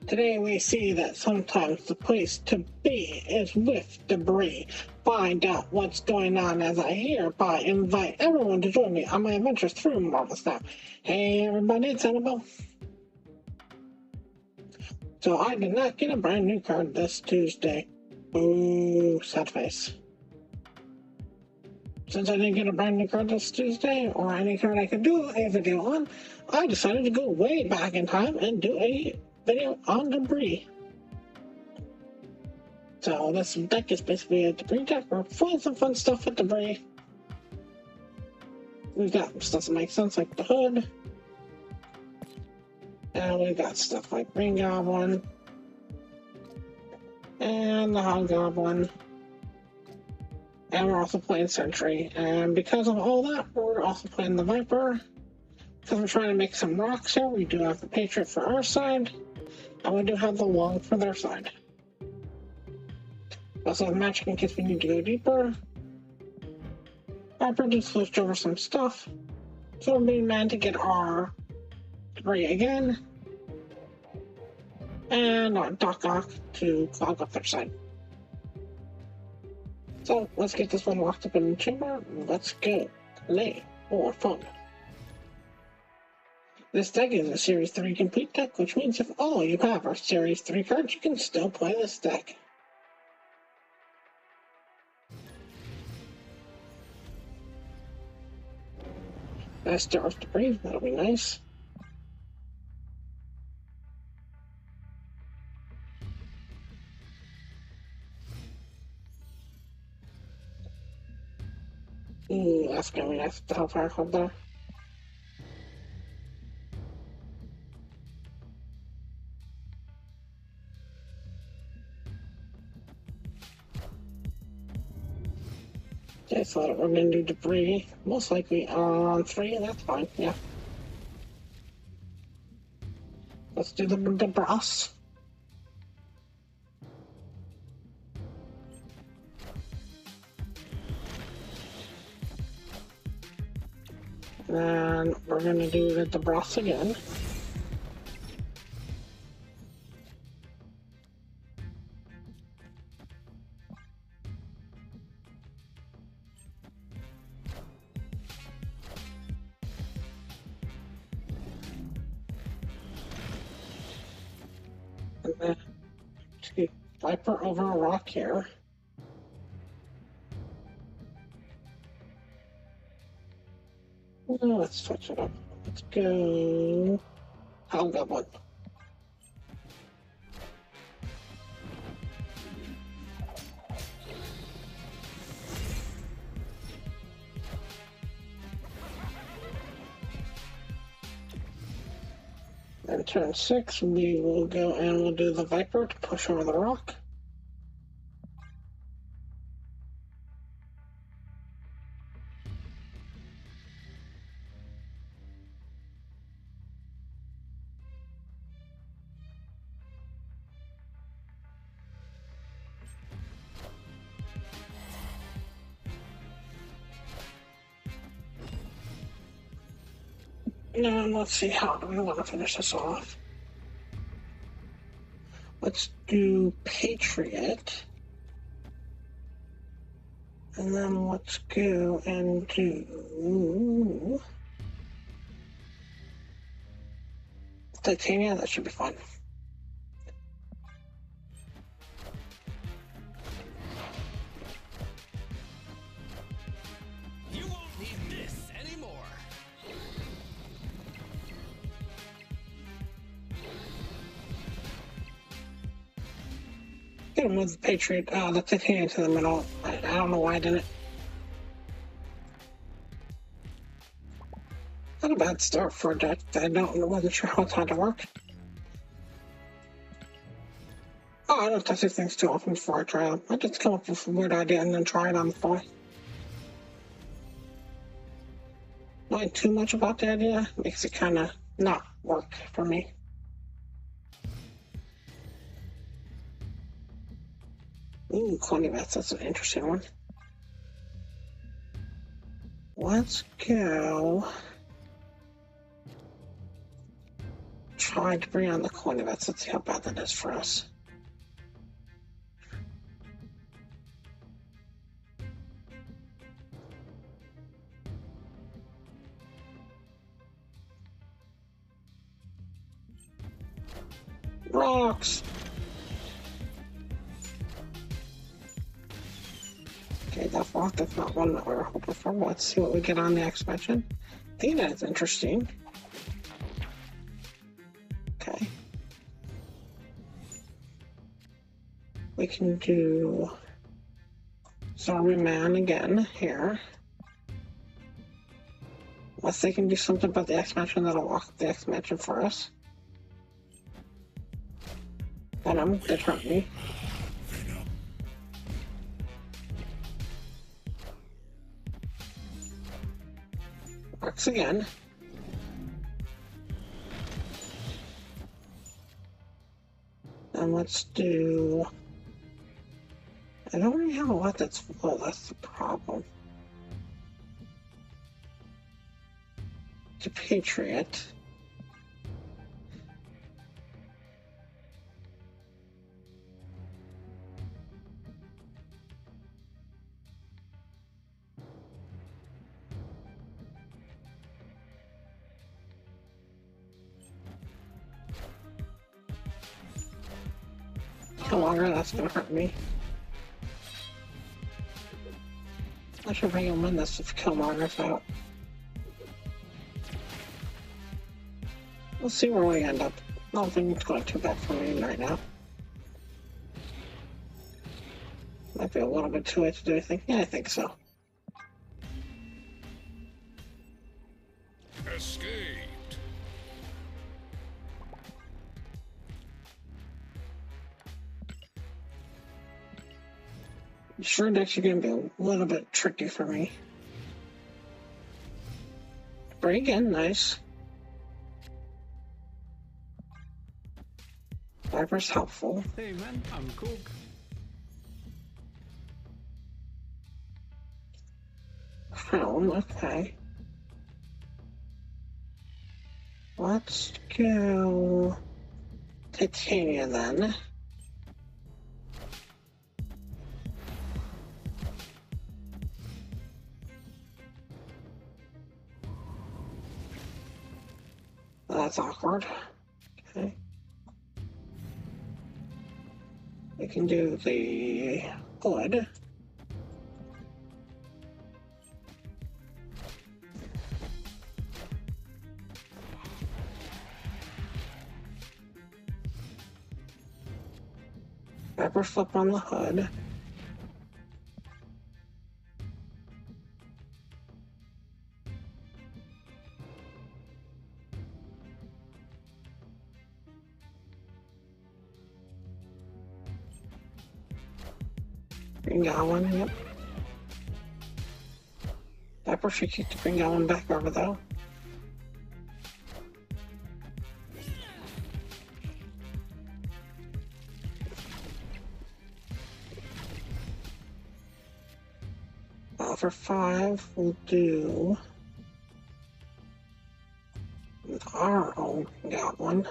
Today we see that sometimes the place to be is with Debrii. Find out what's going on as I hereby invite everyone to join me on my adventures through Marvel Snap. Hey everybody, it's Annabelle. So I did not get a brand new card this Tuesday. Ooh, sad face. Since I didn't get a brand new card this Tuesday, or any card I could do a video on, I decided to go way back in time and do a video on Debrii. So this deck is basically a Debrii deck. We're playing some fun stuff with Debrii. We've got stuff that makes sense, like the hood. And we've got stuff like Green Goblin. And the Hobgoblin. And we're also playing Sentry. And because of all that, we're also playing the Viper. Because we're trying to make some rocks here. We do have the Patriot for our side. And we do have the Long for their side. We also have Magic in case we need to go deeper. Viper just switched over some stuff. So we're being mad to get our Debrii again. And our Doc Ock to clog up their side. So let's get this one locked up in the chamber. Let's go play more fun. This deck is a Series 3 complete deck, which means if all you have are Series 3 cards, you can still play this deck. Let's start with Debrii, that'll be nice. Ooh, that's gonna be nice with the Hellfire Club there. Okay, so we're gonna do Debrii, most likely on 3, that's fine, yeah. Let's do the Debrii. And we're gonna do the Debrii again. And then to Viper over a rock here. Let's switch it up. Let's go Hobgoblin. Then turn 6, we will go and we'll do the Viper to push over the rock. Now let's see how do we want to finish this off. Let's do Patriot. And then let's go and do Titania, that should be fun. You won't need this anymore. Gonna move the Patriot, the Titania to the middle. I don't know why I didn't. Not a bad start for a deck that I wasn't sure how it's had to work. Oh, I don't touch these things too often before I try them. I just come up with a weird idea and then try it on the fly. Knowing too much about the idea makes it kind of not work for me. Ooh, Clony Vets, that's an interesting one. Let's go try to bring on the coin events. Let's see how bad that is for us. Rocks! Okay, that rock, that's not one that we're hoping for. Let's see what we get on the expansion. I think that's interesting. Okay. We can do Zombie Man again here. Unless they can do something about the expansion that'll lock the expansion for us. Venom, they hurt me. Works again. And let's do... I don't really have a lot that's low, that's the problem. To Patriot. Killmonger, that's gonna hurt me. I should bring him in this if Killmonger's out. We'll see where we end up. I don't think it's going too bad for me right now. Might be a little bit too late to do anything. Yeah, I think so. Escaped. Sure, decks are going to be a little bit tricky for me. Break again, nice. Viper's helpful. Hey man, I'm cool. Crown, okay. Let's go Titania then. That's awkward. Okay. We can do the hood. Pepper flip on the hood. Green Goblin, yep. Pepper should keep the Green Goblin back over though. For 5, we'll do our own Goblin.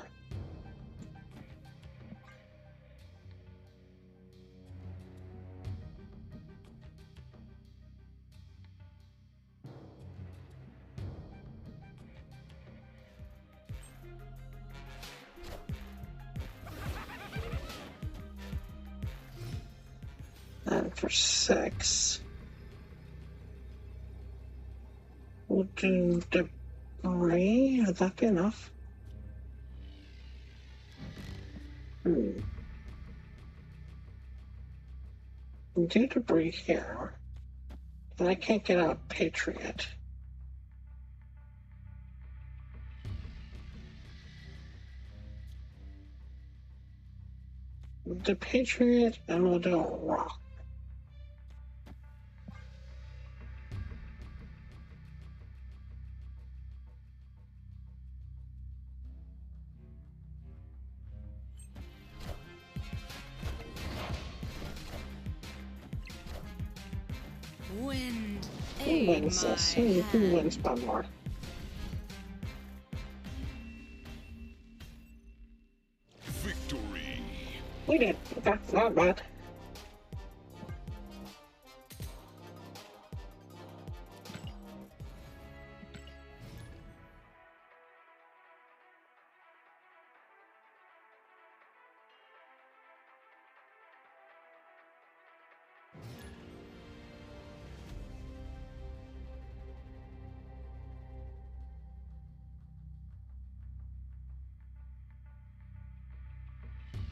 And for 6, we'll do Debrii. Would that be enough? We'll do Debrii here. And I can't get out Patriot. We'll do Patriot and we'll do a Rock. Wind. Who wins this? Who wins by more? We did. That's not bad.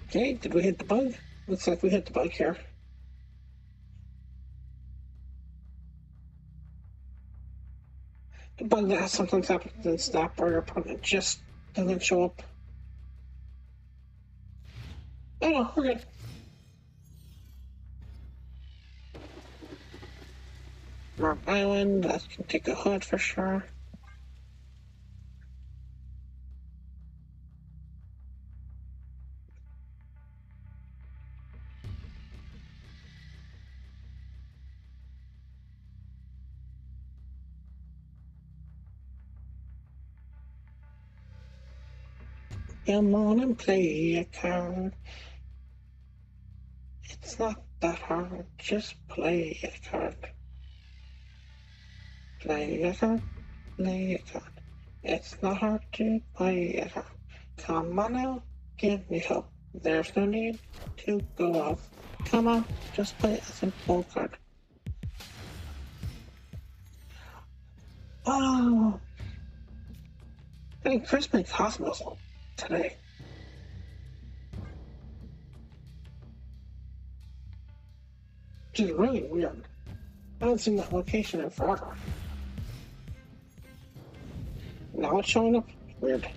Okay, did we hit the bug? Looks like we hit the bug here. The bug that sometimes happens in Snap where your opponent just doesn't show up. Oh no, we're good. Rock Island, that can take a hood for sure. Come on and play a card. It's not that hard, just play a card. Play a card, play a card. It's not hard to play a card. Come on now, give me hope. There's no need to go off. Come on, just play a simple card. Oh, getting Crispin Cosmos today. Which is really weird. I haven't seen that location in forever. Now it's showing up. Weird.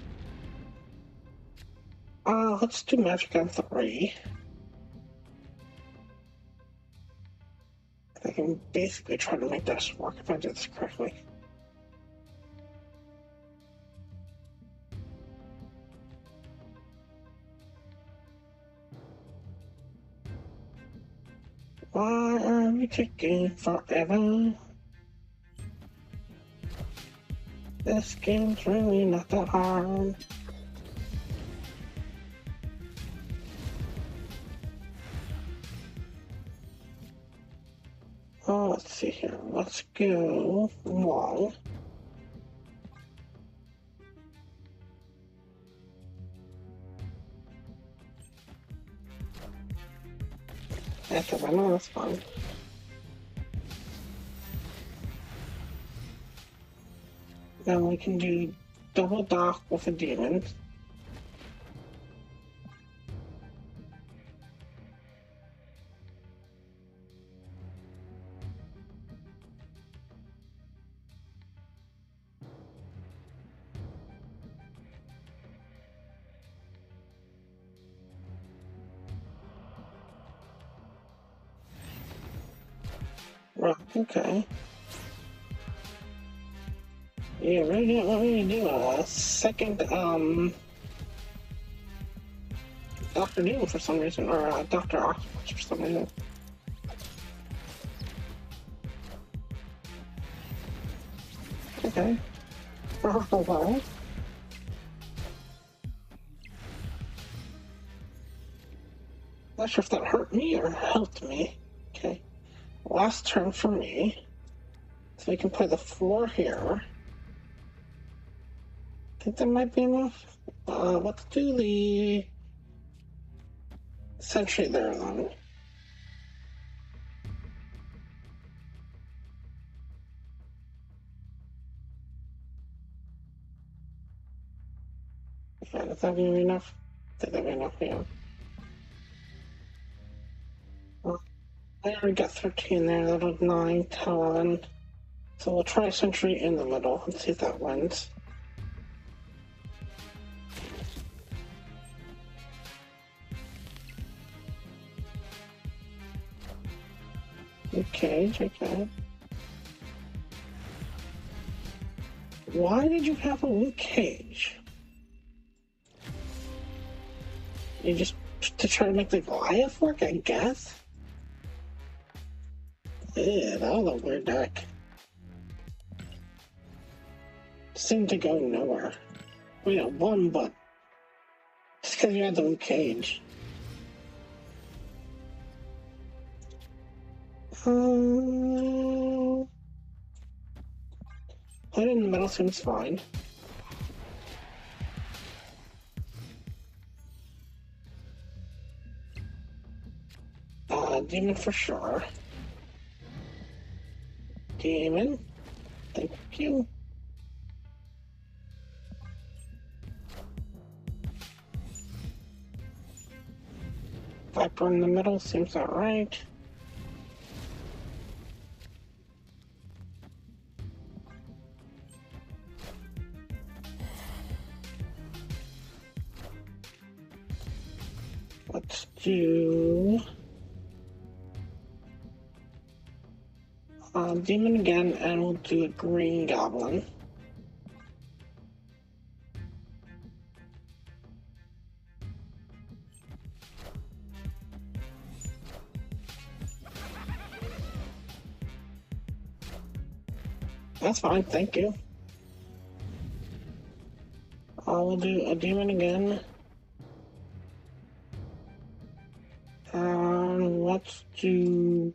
Let's do magic on 3. I can basically try to make this work if I do this correctly. Why are you taking forever? This game's really not that hard. Oh, let's see here. Let's go long. That's a run, that's fine. Then we can do double dock with a demon. Right, okay. Yeah, right now, let me do a second, Dr. Doom for some reason, or Dr. Octopus for some reason. Okay. For a while. Not sure if that hurt me or helped me. Okay. Last turn for me. So we can play the 4 here. I think that might be enough. Let's do the sentry there then. Yeah, is that gonna be enough? I think that'll be enough, yeah. Well, I already got 13 there, that'll 9, 10, 11. So we'll try sentry in the middle and see if that wins. Okay, okay. Why did you have a Luke Cage? You just to try to make the Goliath work, I guess? Yeah, that was a weird deck. Seemed to go nowhere. We got one, but just because you had the Luke Cage. Put it in the middle seems fine. Demon for sure. Demon. Thank you. Viper in the middle seems alright. Let's do Demon again, and we'll do a Green Goblin. That's fine, thank you. We'll do a Demon again. Let's do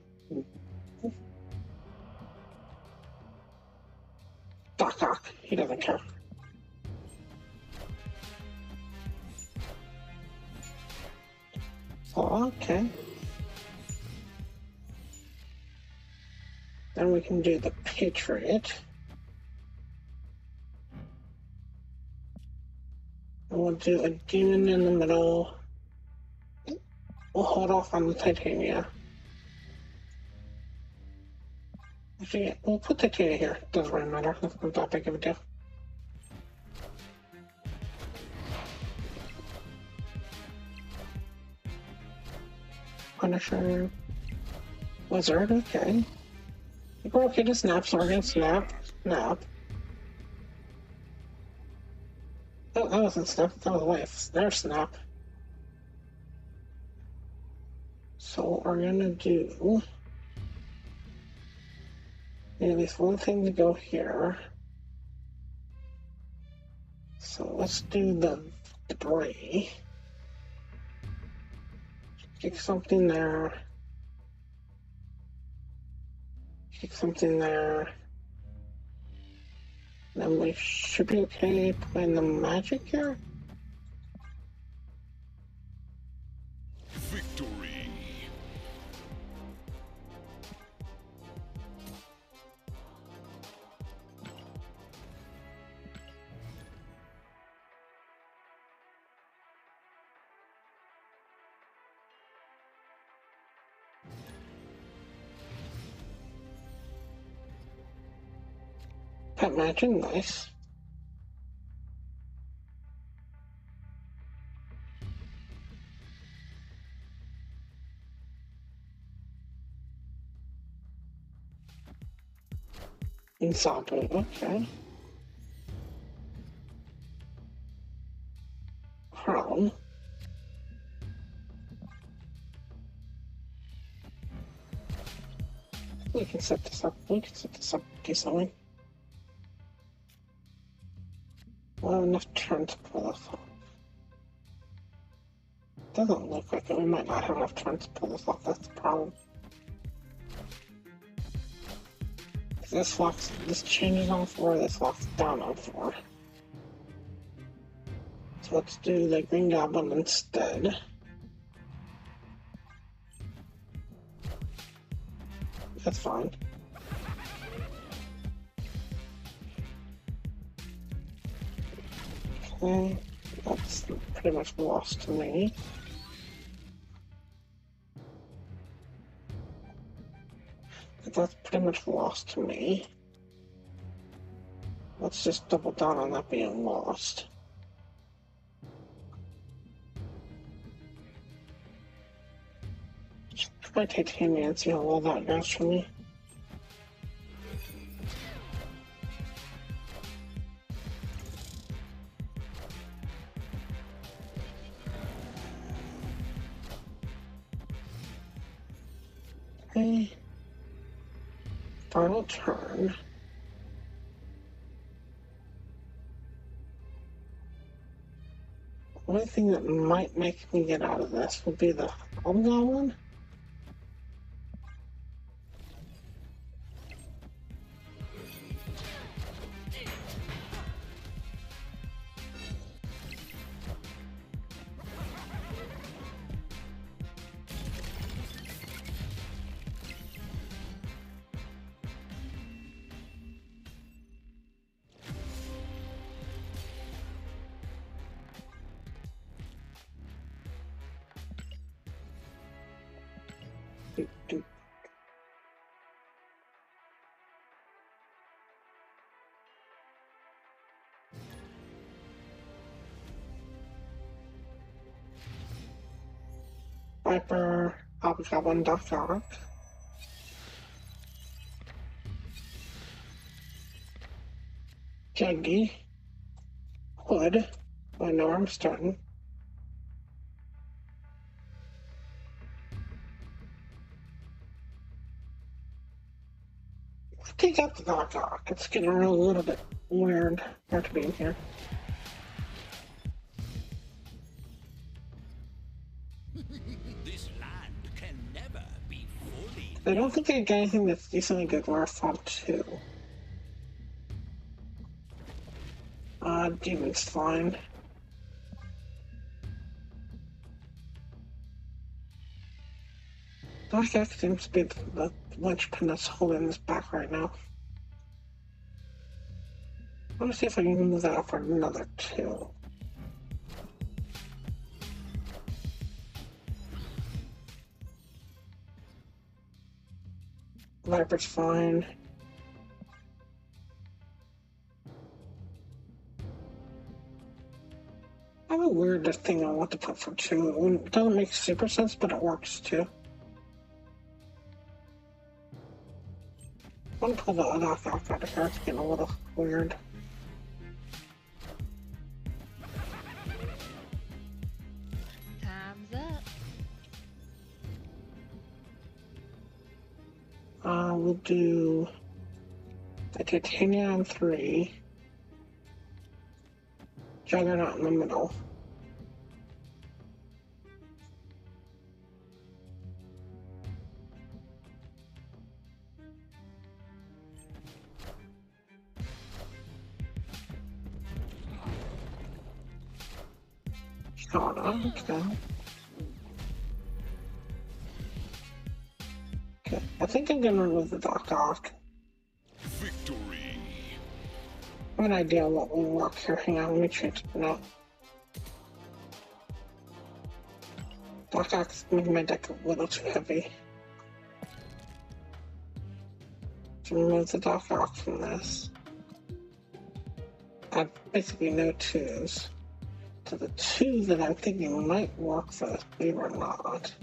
Doc. He doesn't care. Oh, okay. Then we can do the Patriot. And we'll do a Demon in the middle. We'll hold off on the Titania. Actually, we'll put Titania here. Doesn't really matter. It's not that big of a deal. Punisher. Wizard, okay. We're okay to snap, so we're gonna snap. Snap. Oh, that wasn't snap, that was life. There's snap. So what we're gonna do, at least one thing to go here. So let's do the Debrii. Kick something there. Kick something there. Then we should be okay playing the magic here. Victory. Pet matching, nice. Insato, okay. Crown. We can set this up. Decently. We'll have enough turn to pull this off. Doesn't look like it. We might not have enough turn to pull this off. That's the problem. This changes on 4, this locks down on 4. So let's do the Green Goblin instead. That's fine. Okay, that's pretty much lost to me. That's pretty much lost to me. Let's just double down on that being lost. Try Titania and see how well that goes for me. Okay. Final turn. The only thing that might make me get out of this would be the Hobgoblin. Doop, doop. Viper, Hobgoblin, Doc Ock. Juggy. Hood. I know I'm starting. Take out the Doc Ock. It's getting a little bit weird not to be in here. This land can never be fully. I don't think I get anything that's decently good where I fought 2. Demon's fine. Dark Ock seems to be the linchpin that's holding this back right now. I want to see if I can move that up for another 2. Viper's fine. I have a weird thing I want to put for 2. It doesn't make super sense, but it works too. I want to pull the Doc Ock out of here. It's getting a little weird. Time's up. We'll do the Titania on 3. Juggernaut in the middle. Shauna, okay. Okay, I think I'm gonna remove the Doc Ock. Victory. I have an idea what will work here. Hang on, let me change it now. Doc Ock's making my deck a little too heavy. To remove the Doc Ock from this. I have basically no 2s. So the 2 that I'm thinking might work for this, believe it or not.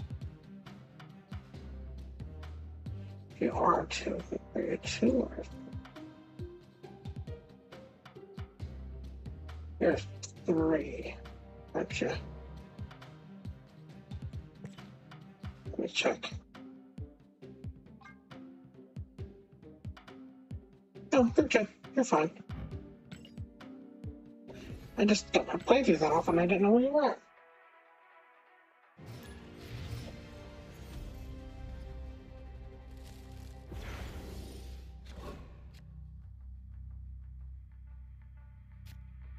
You are 2. Are you 2 or? You're 3, aren't you? Let me check. Oh, you're good. You're fine. I just don't have playthroughs that often. I didn't know where you were.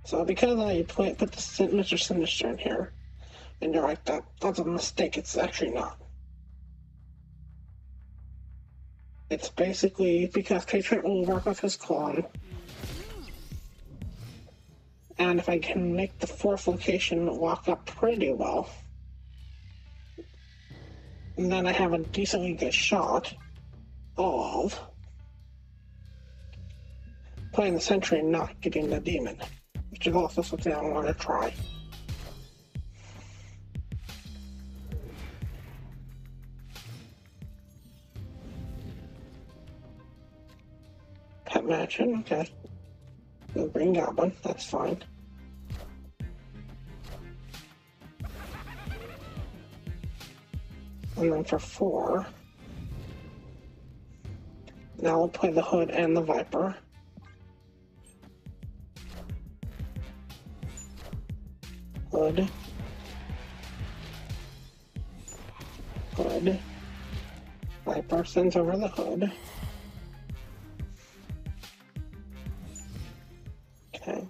So because I put the Mr. Sinister in here, and you're right, that's a mistake. It's actually not. It's basically because Patriot will work with his clone. And if I can make the 4th location walk up pretty well, and then I have a decently good shot of playing the Sentry and not getting the Demon, which is also something I want to try. Pet Mansion, okay. We'll bring Goblin, that's fine. And then for 4, now we'll play the Hood and the Viper. Hood. Hood. Viper sends over the Hood. Okay.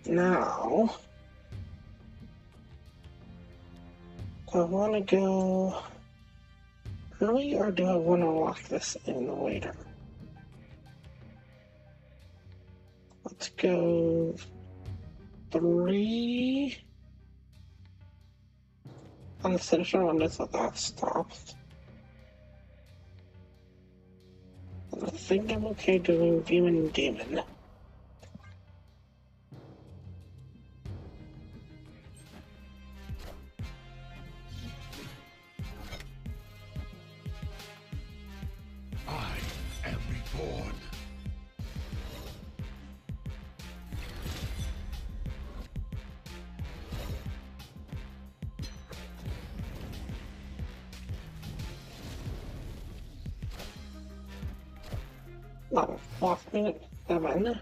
Now, do I want to go early or do I want to lock this in later? Let's go 3. on the citizen one until that stops. I think I'm okay doing demon. I am reborn. Oh, last minute 7.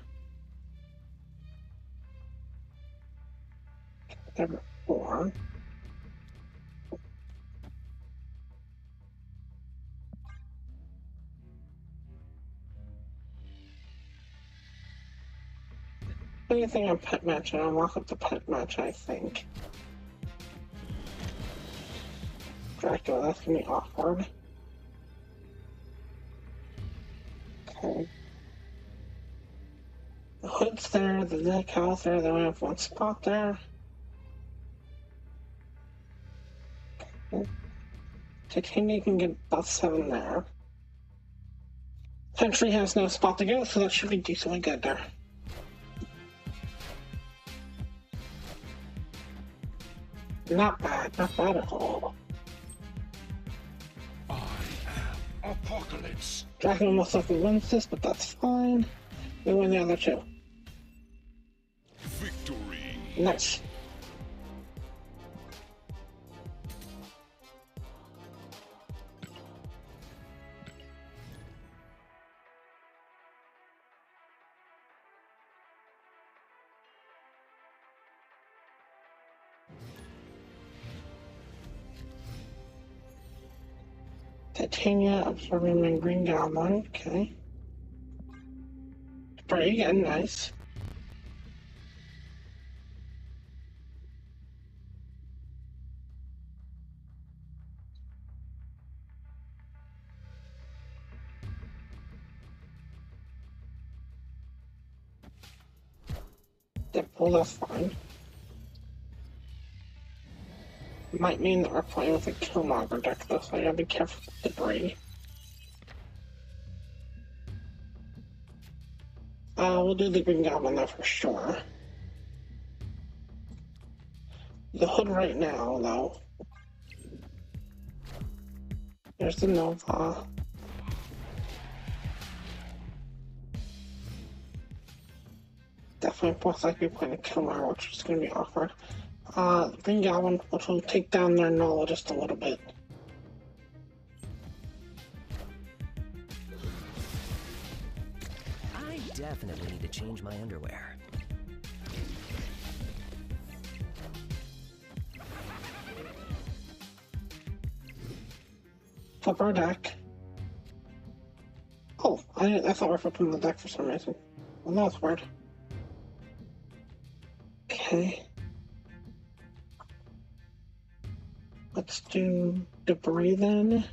Number 4. Anything on pet match, and I'll lock up the pet match, I think. Dracula, that's gonna be awkward. Okay. The hood's there, the decal's there, they only have one spot there. Okay. Titania can get about 7 there. Country has no spot to go, so that should be decently good there. Not bad at all. I am Apocalypse. Dracula most likely wins this, but that's fine. We win the other 2. Victory. Nice. Titania absorbing my green goblin. Okay. Debrii again, nice. Yep, well, that's fine. Might mean that we're playing with a Killmonger deck though, so I gotta be careful with Debrii. We'll do the Green Goblin though for sure. The hood right now though. There's the Nova. Definitely most likely playing a Killmonger, which is gonna be awkward. Green Goblin, which will take down their Null just a little bit. I definitely need to change my underwear. Flip our deck. Oh, I thought we were flipping the deck for some reason. Well, that's weird. Okay. Let's do Debrii then.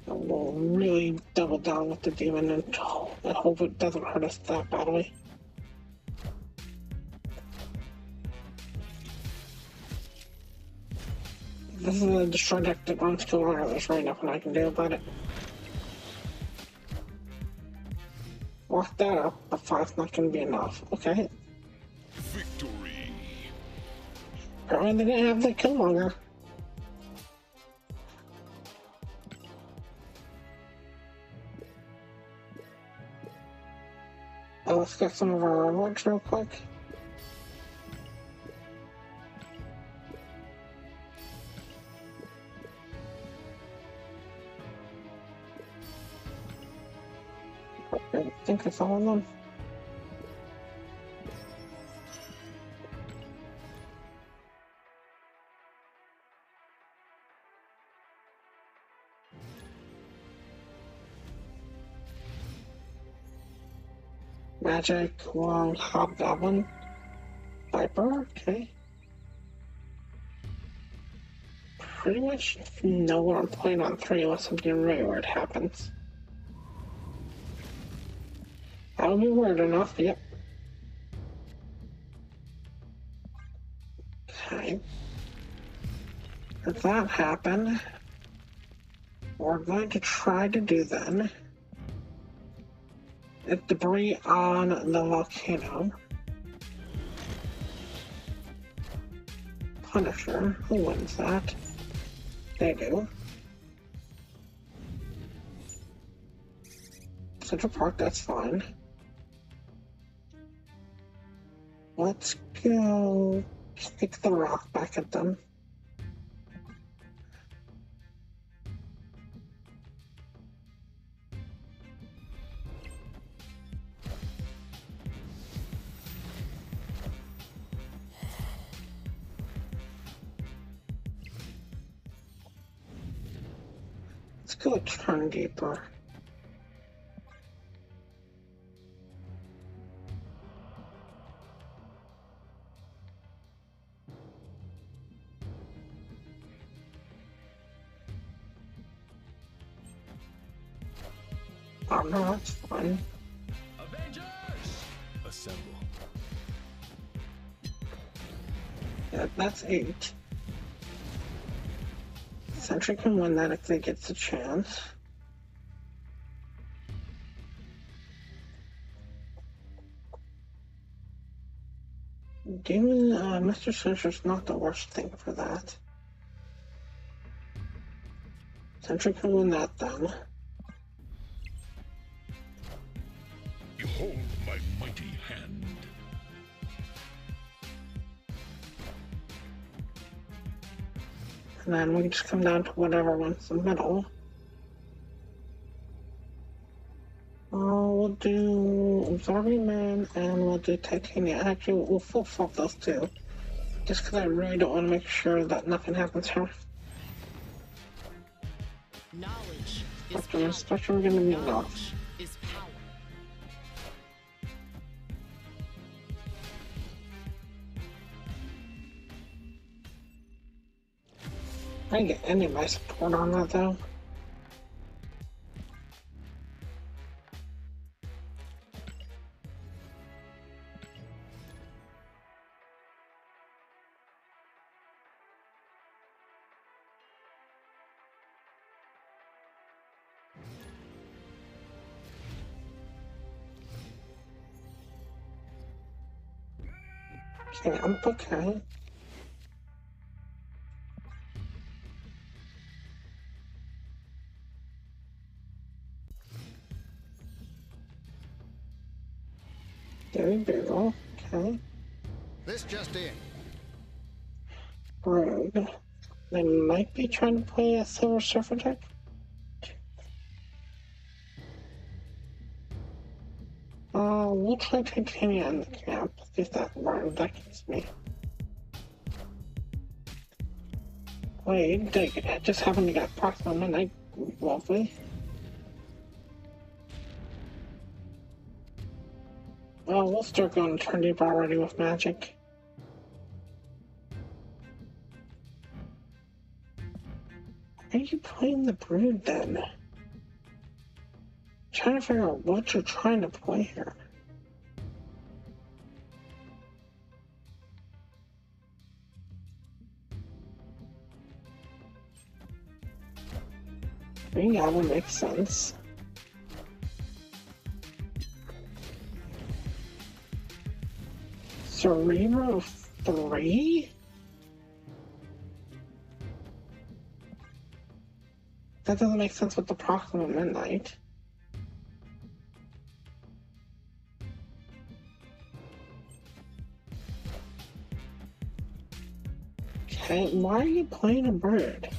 And we'll really double down with the demon and I hope it doesn't hurt us that badly. This is a destroy deck that runs Killmonger. There's really nothing I can do about it. Lock that up, but 5's not going to be enough. Okay. Victory. Apparently they didn't have the Killmonger. Let's get some of our rewards real quick. I think it's all of them. Magic, Long, Hobgoblin, Viper, okay. Pretty much know what I'm playing on 3 unless something really weird happens. That'll be weird enough, yep. Okay. If that happened, we're going to try to do then. It's debris on the volcano. Punisher, who wins that? They do. Central Park, that's fine. Let's go kick the rock back at them. Let's go a turn deeper. Oh no, that's fine. Avengers! Assemble. Yeah, that's 8. Sentry can win that if they get the chance. Demon, Mr. Sentry's not the worst thing for that. Sentry can win that then. Behold my mighty hand. And then we just come down to whatever wins the middle. We'll do Absorbing Man and we'll do Titanium. Actually, we'll flip-flop those two. Just because I really don't want to make sure that nothing happens here. Knowledge is After power. inspection, we're going to meet off. Knowledge is power. I didn't get any of my support on that though. Okay, I'm okay. Very Bugle, okay. This just in. Rogue. They might be trying to play a Silver Surfer deck. We'll try Titania in the camp, if that round that gets me. Wait, I just happened to get Proxima Midnight, lovely. Oh, we'll start going turn deep already with magic. Why are you playing the Brood then? Trying to figure out what you're trying to play here. Yeah, that makes sense. Cerebro 3? That doesn't make sense with the Proxima Midnight. Okay, why are you playing a bird?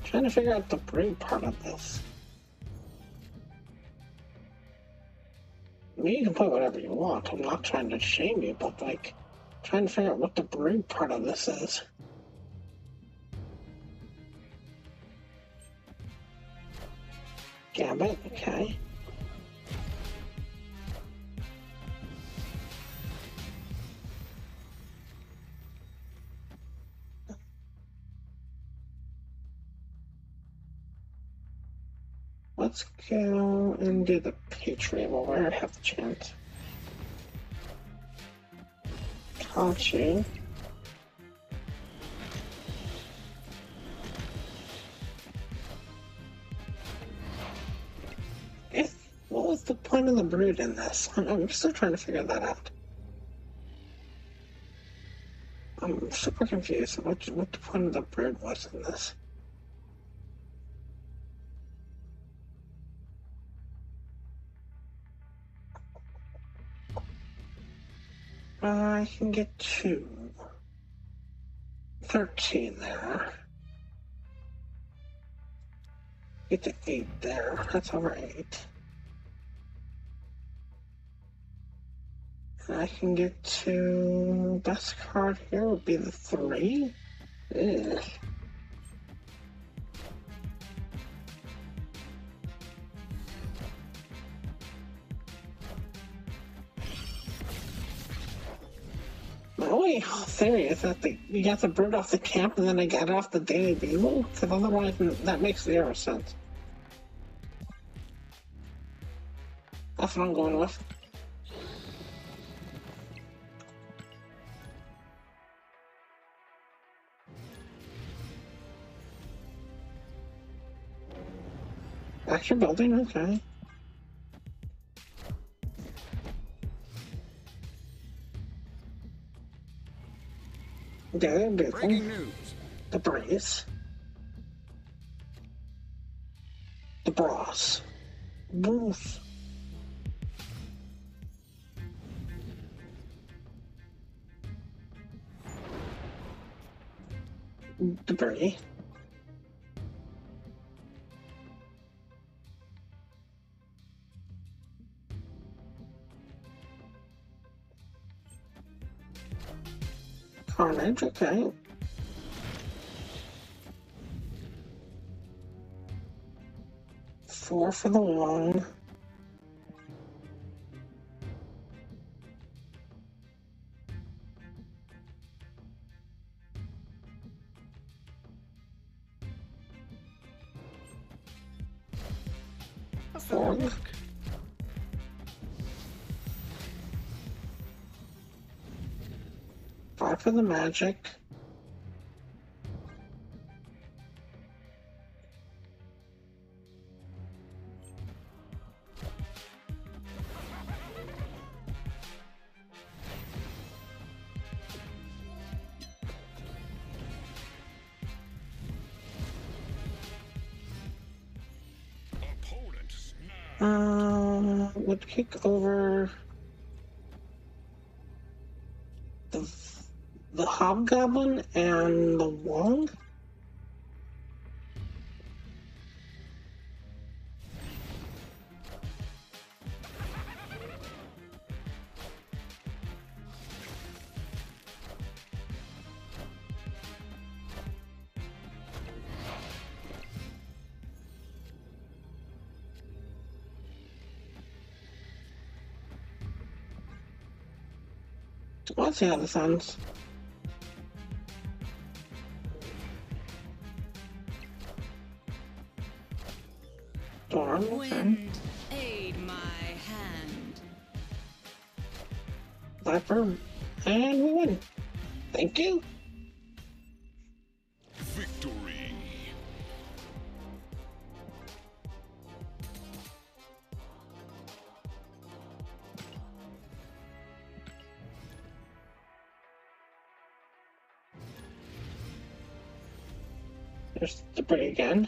Trying to figure out the Brood part of this. I mean, you can play whatever you want. I'm not trying to shame you, but like, trying to figure out what the Brood part of this is. Gambit, okay. Let's go and do the Patriot while we have the chance. Caught you. What was the point of the brood in this? I'm still trying to figure that out. I'm super confused what the point of the brood was in this. I can get to 13 there. Get to 8 there. That's over 8. And I can get to... best card here would be the 3. Ugh. My only theory is that you got the brood off the camp and then I got it off the Daily Beagle, because otherwise that makes zero sense. That's what I'm going with. Back your building, okay. Breaking news. Debrii. The Bros. Bruce. Debrii. Carnage, okay. Four for the long. Four. Five for the magic. Would kick over the Hobgoblin and the Wong. Let's see how this ends. Storm, okay. Wind, aid my hand. Viper, and we win. Thank you. Victory. There's Debrii again.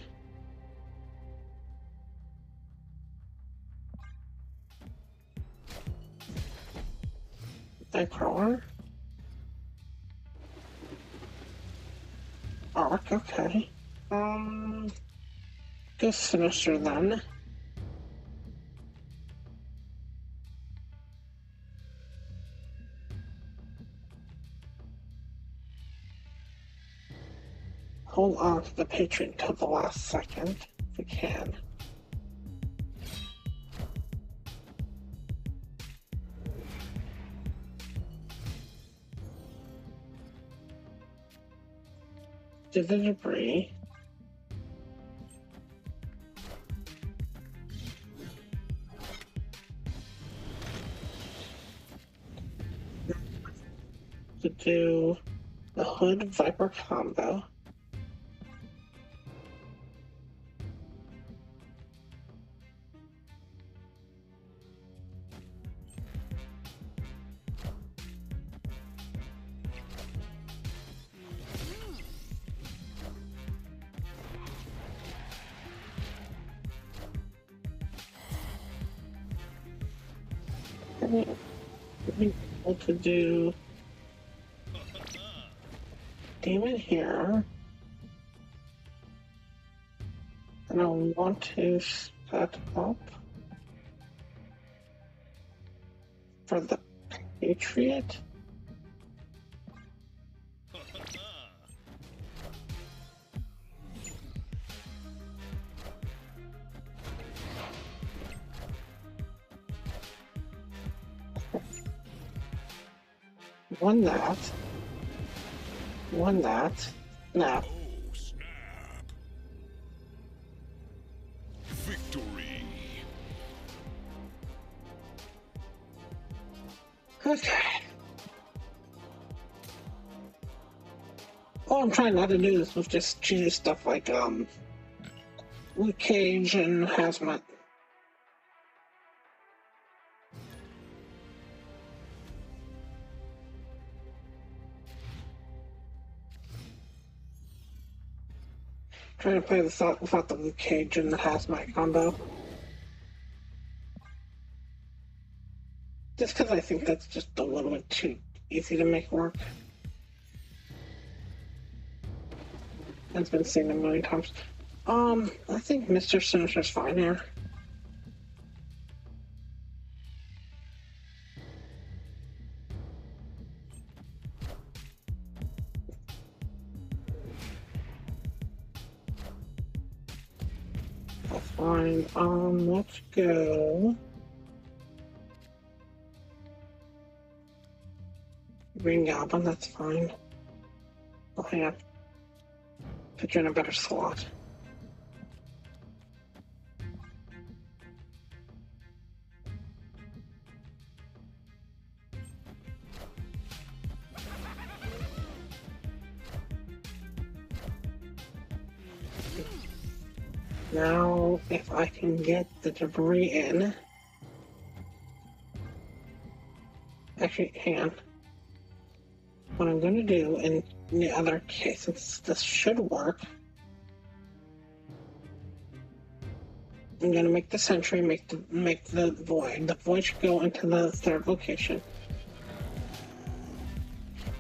Nightcrawler. Arc, okay. Go Sinister then. Hold on to the Patron till the last second, if we can. To the Debrii. to do the Hood Viper combo. Be able to do Demon here, and I want to set up for the Patriot. Won that. Now. Oh, snap. Victory. Okay. Oh, I'm trying not to do this with just cheesy stuff like Luke Cage and Hazmat. Trying to play this out without the Luke Cage and the Hazmat combo. Just because I think that's just a little bit too easy to make work. It's been seen a million times. I think Mr. Sinister's fine here. That's fine. Let's go. Green Goblin, that's fine. Oh, hang on. Put you in a better slot. Now, if I can get the Debrii in... Actually, hang on. What I'm going to do in the other case, since this should work, I'm going to make the sentry, make the void. The void should go into the third location.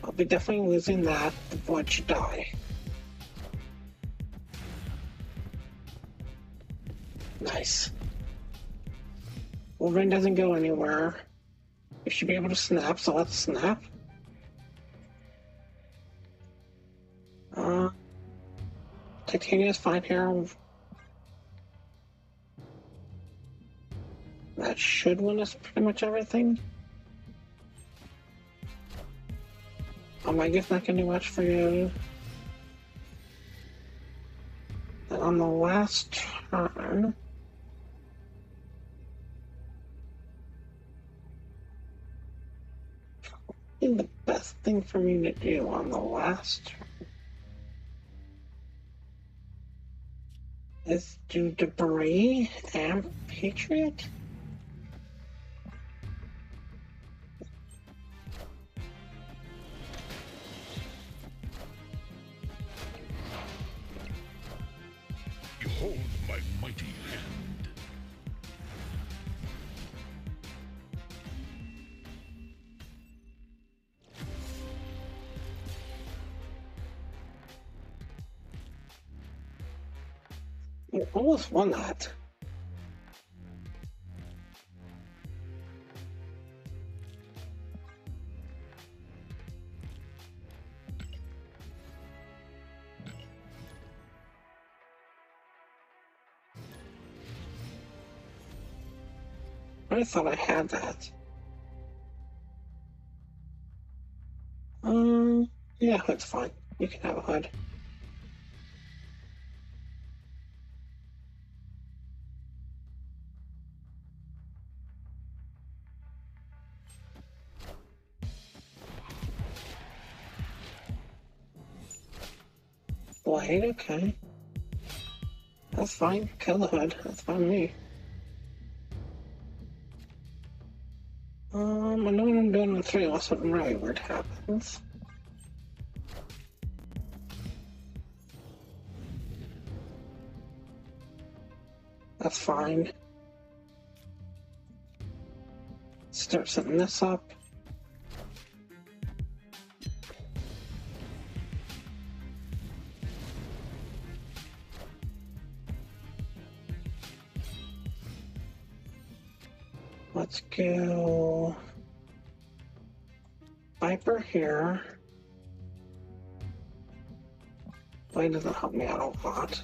I'll be definitely losing that. The void should die. Nice. Wolverine doesn't go anywhere. We should be able to snap, so let's snap. Titania is fine here. That should win us pretty much everything. I guess not gonna do much for you. And on the last turn, the best thing for me to do on the last turn is do Debrii and Patriot. Behold my mighty hand. You almost won that. I thought I had that. Yeah, hood's fine. You can have a hood. Blade, okay. That's fine. Kill the hood. That's fine with me. I know what I'm doing in 3 unless something really weird happens. That's fine. Start setting this up. Let's go Viper here. Blade doesn't help me out a lot.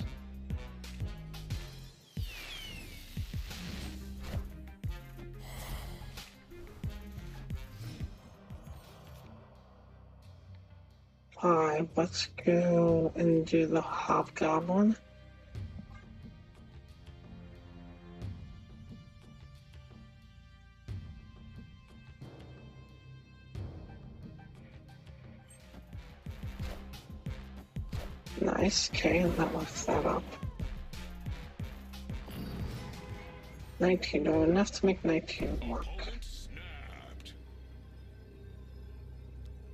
Let's go and do the Hobgoblin. Nice, okay, and that lifts that up. 19, no, enough to make 19 work.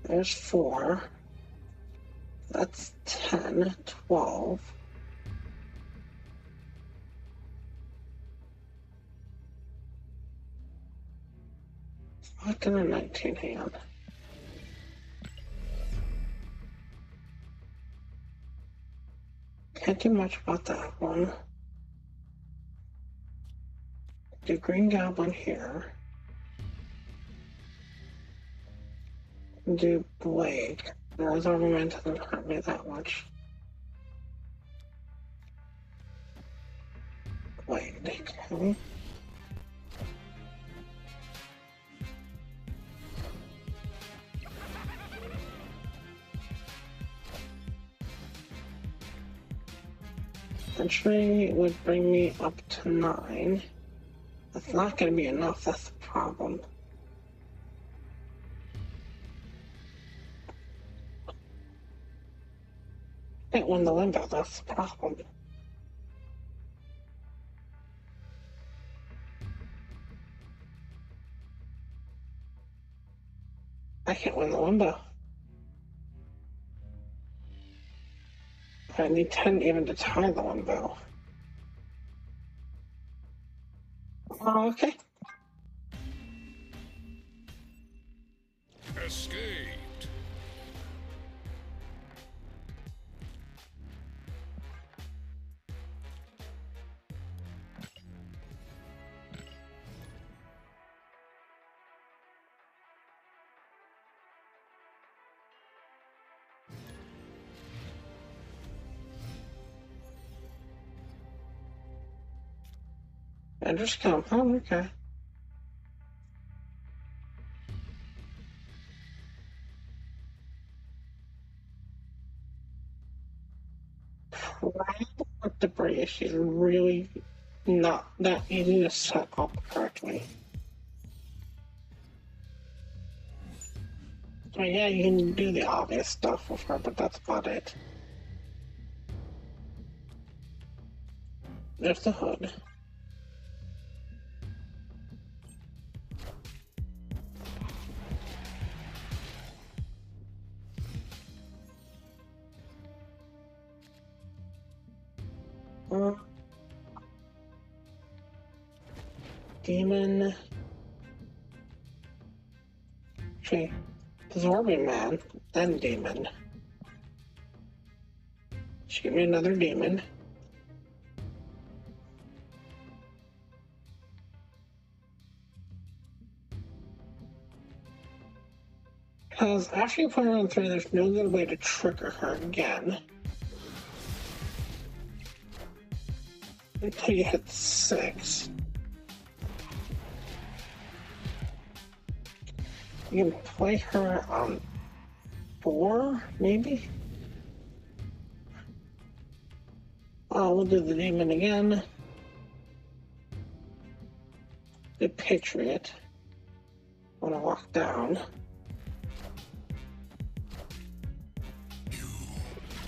There's 4. That's 10, 12. What in a 19 hand? Can't do much about that one. Do Green Goblin here. Do Blade. Those armament doesn't hurt me that much. Blade, okay. Eventually it would bring me up to 9. That's not going to be enough, that's the problem. Can't win the limbo, that's the problem. I can't win the limbo. I need 10 even to tie the limbo. Oh, okay. Escaped. And just come. Oh, okay. Problem with Debrii is she's really not that easy to set up correctly. So yeah, you can do the obvious stuff with her, but that's about it. There's the hood. Demon. Actually, Absorbing Man, then Demon. Shoot me another Demon. Because after you put her on 3, there's no good way to trigger her again. Until you hit 6. You can play her on 4, maybe? Oh, we'll do the Demon again. The Patriot. When I walk down. You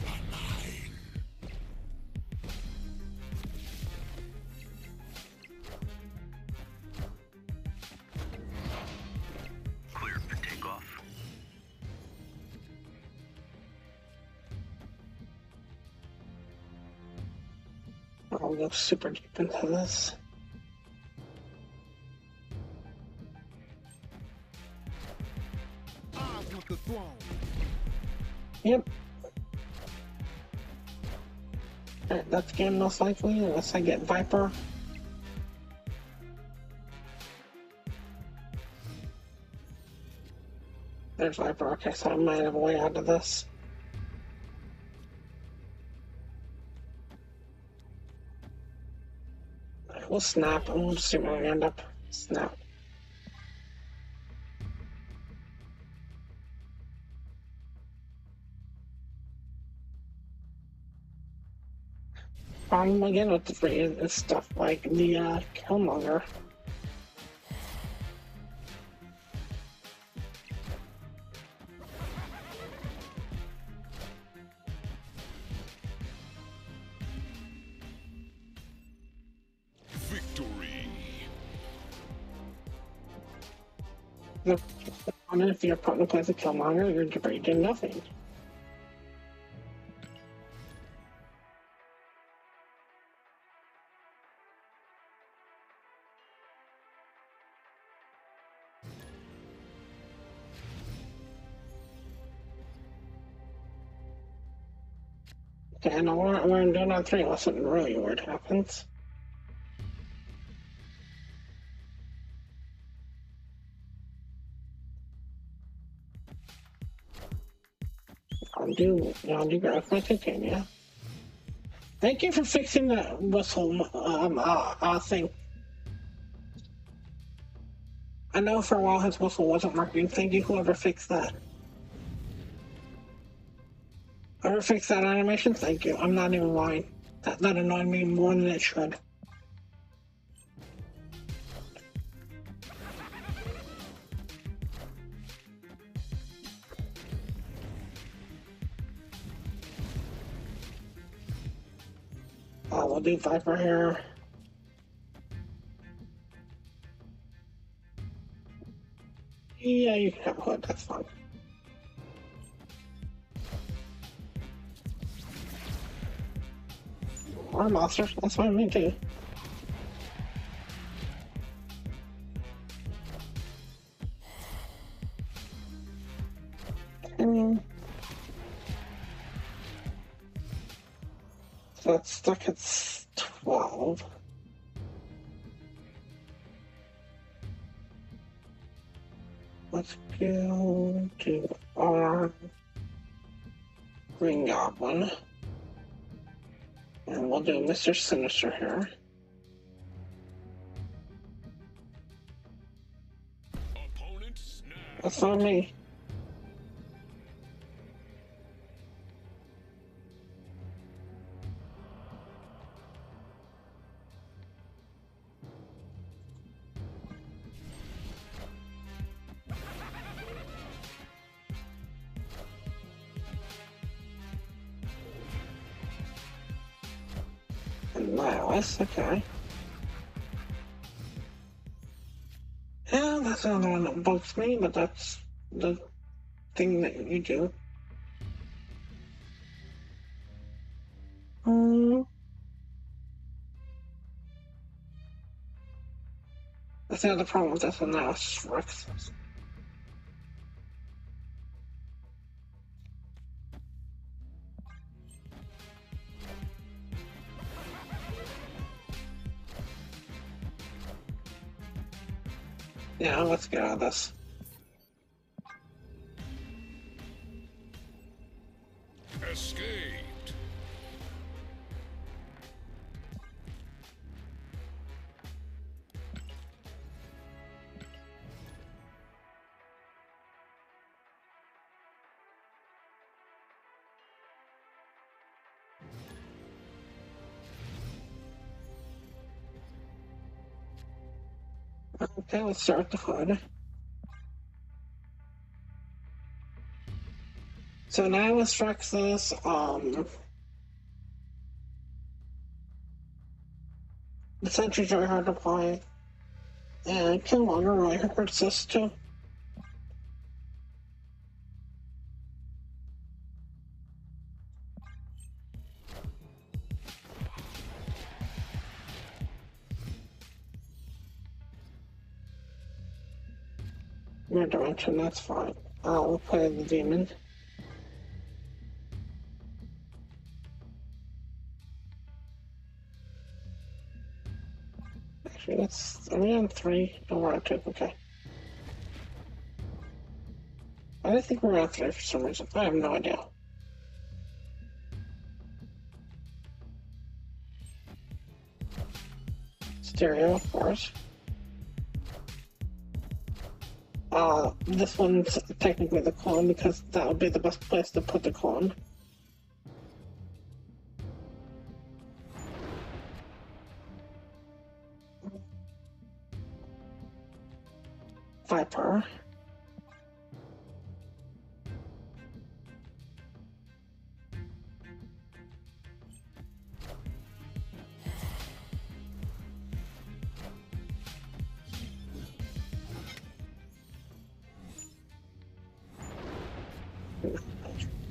are mine. I'll go super deep into this. I want the throne. Yep. Alright, that's game most likely, unless I get Viper. There's Viper. Okay, so I might have a way out of this. Alright, we'll snap and we'll just see where we end up. Snap. Problem again with the free is stuff like the Killmonger. Victory. If your opponent plays a Killmonger, your Debrii do nothing. Okay, and what I'm doing on 3 unless something really weird happens. I'll do grab my titania. Thank you for fixing the whistle thing. I know for a while his whistle wasn't working. Thank you, whoever fixed that. Whoever fixed that animation, thank you. I'm not even lying. That annoyed me more than it should. We'll do Viper here. Yeah, you can have Hood, that's fine. Or monsters, that's fine with me too. So it's stuck at 12. Let's go to our Green Goblin. And we'll do Mr. Sinister here. Opponent snap. That's not me. Nihilus, okay. Yeah, that's another one that bugs me, but that's the thing that you do. That's the other problem with this one now, it's Rex. Yeah, let's get out of this. Escaped. Okay, let's start the Hood. So now let's track this, the Sentry's very hard to play, and Killmonger really hurts this too. nightmare dimension, that's fine. We'll play the demon. Actually, are we on 3? No, we're on 2, okay. I didn't think we were on 3 for some reason. I have no idea. Stereo, of course. This one's technically the clone because that would be the best place to put the clone. Viper.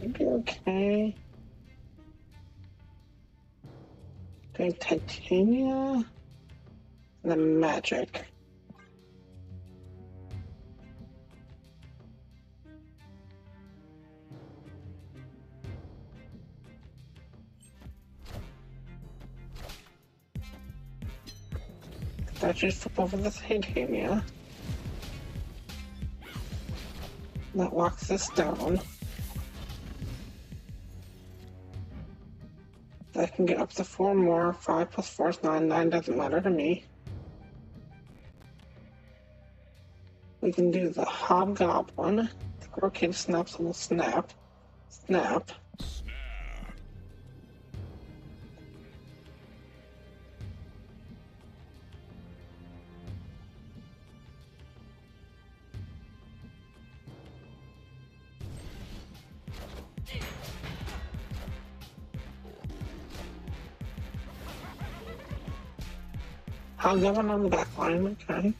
Maybe okay. Okay, Titania. And then Magic. That just flip over the Titania. That locks this down. I can get up to 4 more. 5 plus 4 is 9. 9 doesn't matter to me. We can do the Hobgoblin. The Rocket snaps will snap. Snap. Hobgoblin on the back line, okay.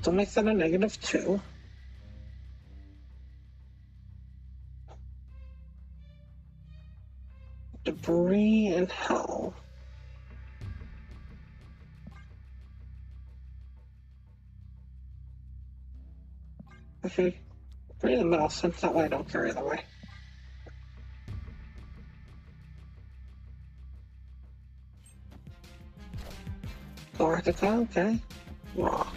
So makes that a -2. Debris and Hell. Okay, right in the middle, since that way I don't care either way. Galactica, okay. Raw.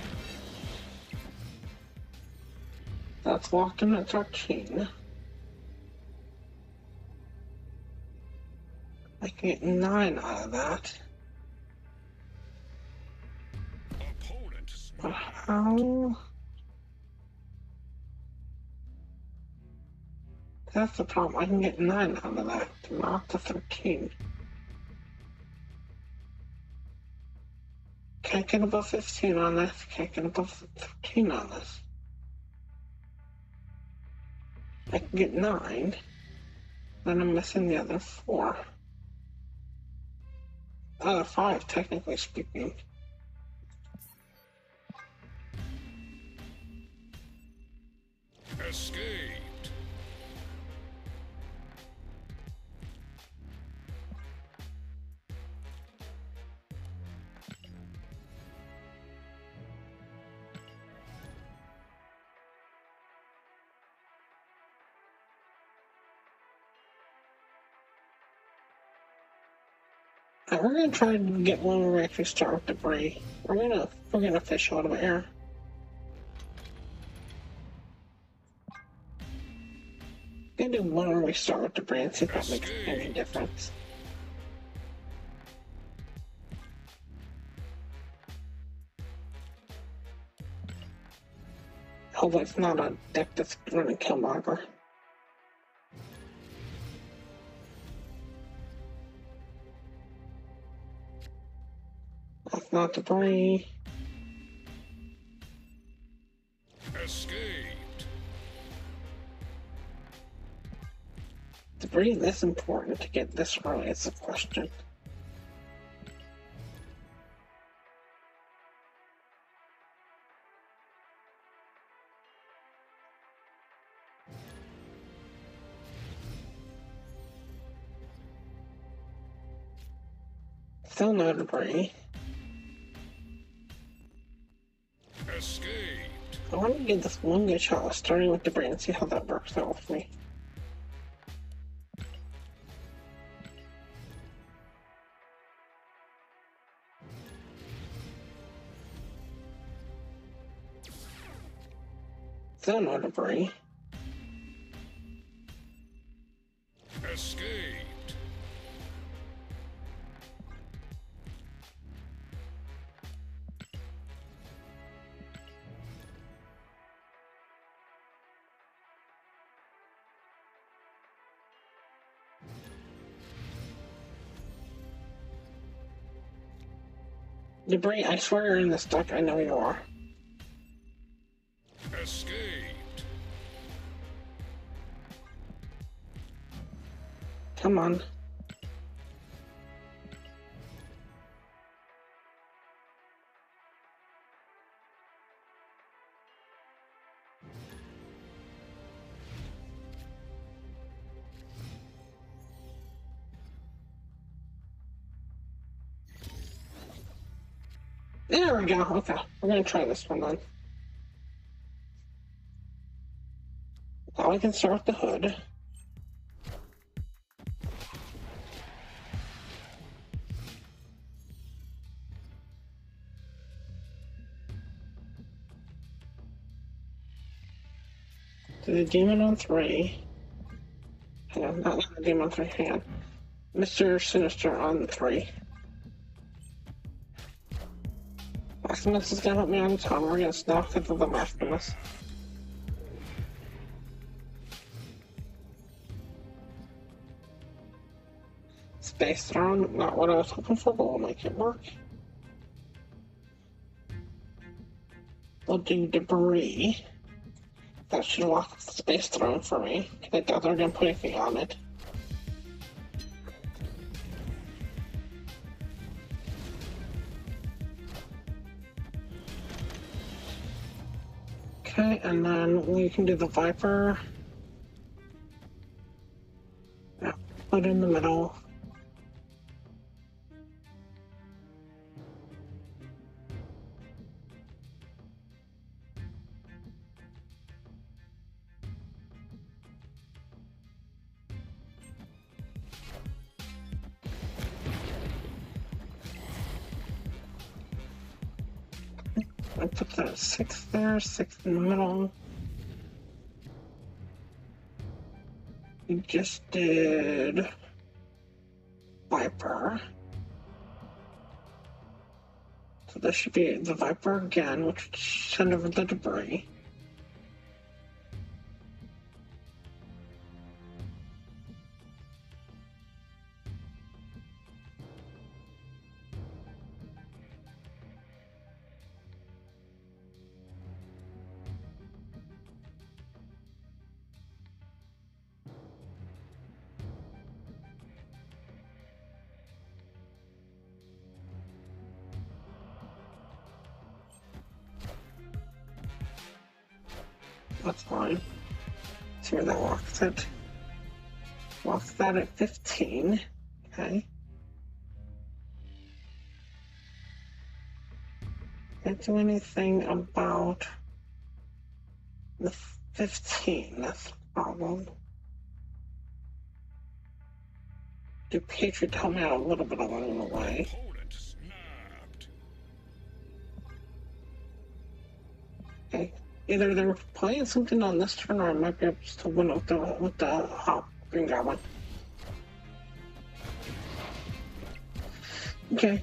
That's locked in at 13. I can get 9 out of that. But how? That's the problem. I can get 9 out of that, not the 13. Can't get above 15 on this. Can't get above 13 on this. I can get 9. Then I'm missing the other 4. The other 5, technically speaking. Escaped. We're gonna try and get one where we actually start with Debris. We're gonna fish out of air. Gonna do one where we start with Debris and see if that makes any difference. Hope it's not a deck that's running Killmonger. That's not Debris. Escaped. Debris this important to get this early is the question. Still no Debris. Escaped. I want to give this one good shot, starting with Debrii, and see how that works out with me. Still no Debrii. Escaped. Debrii, I swear you're in this deck. I know you are. Escaped. Come on. There we go. Okay, we're gonna try this one then. Now we can start with the hood. Do the demon on 3. Hang on, not the demon on 3, hang on. Mr. Sinister on 3. Maximus is gonna help me on the time. We're gonna snap into the Maximus. Space Throne, not what I was hoping for, but we'll make it work. We'll do Debrii. That should lock the Space Throne for me. I doubt they're gonna put anything on it. Okay, and then we can do the Viper. Yeah, put it in the middle. I put that 6 there, 6 in the middle. We just did Viper. So this should be the Viper again, which would send over the Debrii. That's fine. See where that walks it. Walks that at 15. Okay. Can't do anything about the 15. That's the problem. Do Patriot help me out a little bit along the way? Opponent snapped. Okay. Either they're playing something on this turn, or I might be able to win with the hop green goblin. Okay.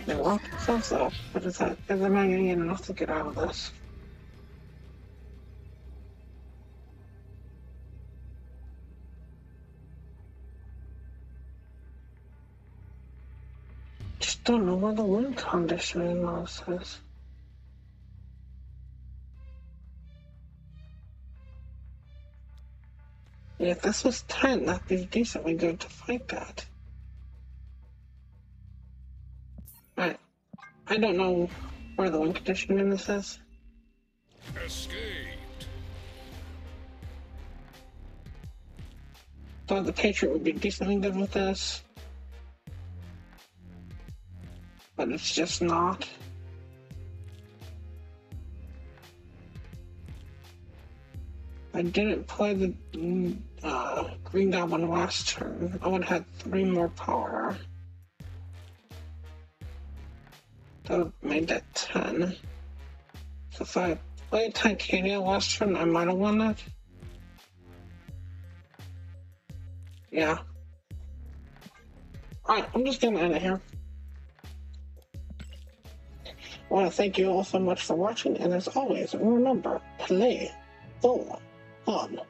They locked themselves up, but is that am I gonna get enough to get out of this? Just don't know where the win conditioning loss is. Yeah, if this was 10, that'd be decently good to fight that. Alright. I don't know where the win condition in this is. Escaped. Thought the Patriot would be decently good with this. But it's just not. I didn't play the Green Goblin last turn, I would have had 3 more power. That would have made that 10. So if I played Titania last turn, I might have won that. Yeah. Alright, I'm just gonna end it here. I want to thank you all so much for watching, and as always, remember, play full fun.